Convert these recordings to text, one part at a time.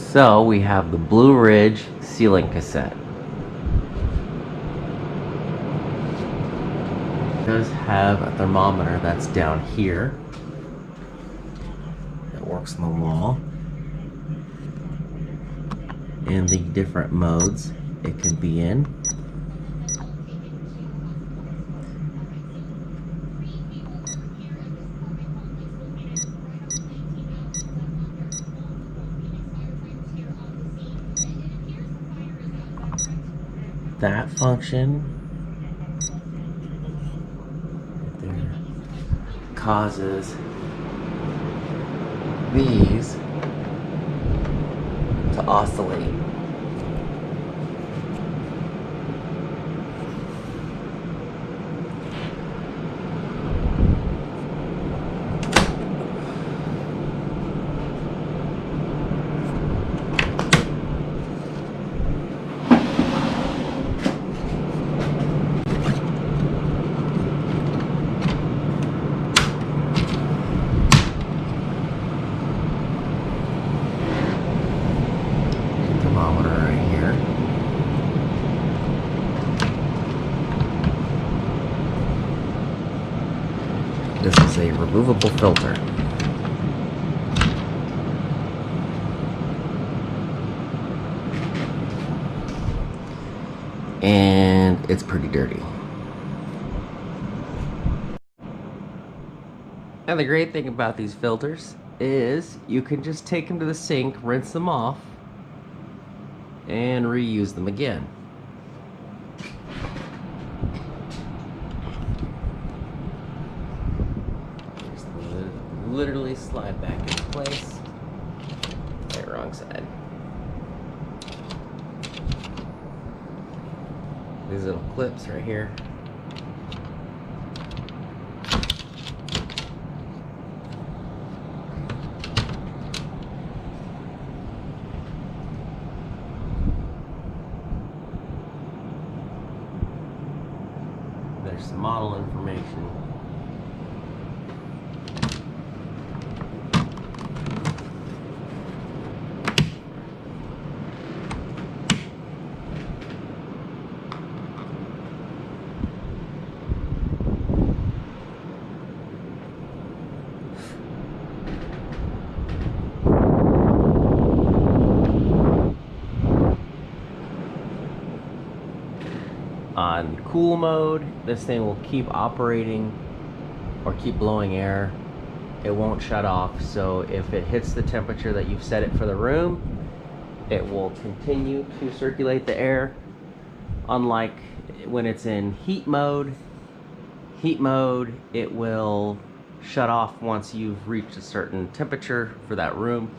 So we have the Blueridge ceiling cassette. It does have a thermometer that's down here. It works on the wall. And the different modes it can be in. That function right there causes these to oscillate. Thermometer right here. This is a removable filter. And it's pretty dirty. And the great thing about these filters is you can just take them to the sink, rinse them off, and reuse them again. Just literally slide back into place. Okay, wrong side. These little clips right here. There's some model information. On cool mode, this thing will keep operating or keep blowing air. It won't shut off, so if it hits the temperature that you've set it for the room, it will continue to circulate the air. Unlike when it's in heat mode, it will shut off once you've reached a certain temperature for that room.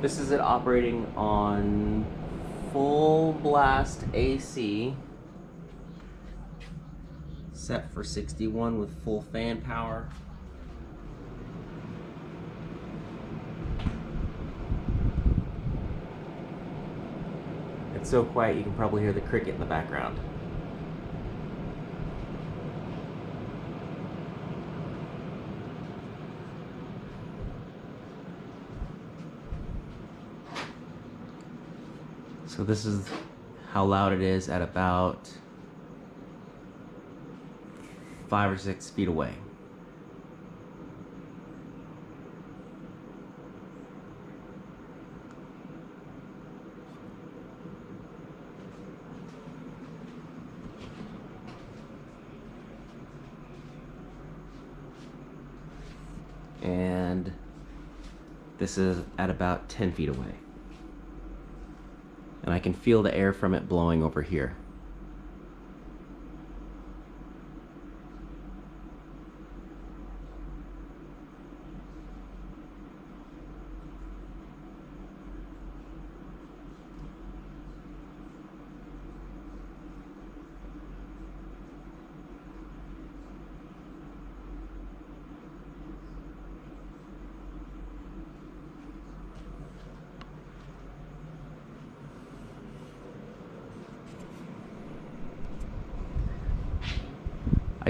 This is it operating on full blast AC, set for 61 with full fan power. It's so quiet you can probably hear the cricket in the background. So this is how loud it is at about 5 or 6 feet away. And this is at about 10 feet away. And I can feel the air from it blowing over here.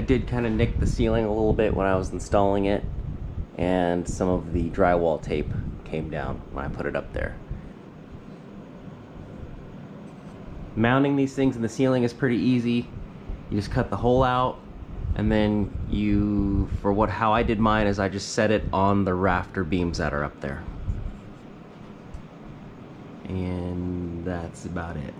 did kind of nick the ceiling a little bit when I was installing it, and some of the drywall tape came down when I put it up there. Mounting these things in the ceiling is pretty easy. You just cut the hole out, and then how I did mine is I just set it on the rafter beams that are up there. And that's about it.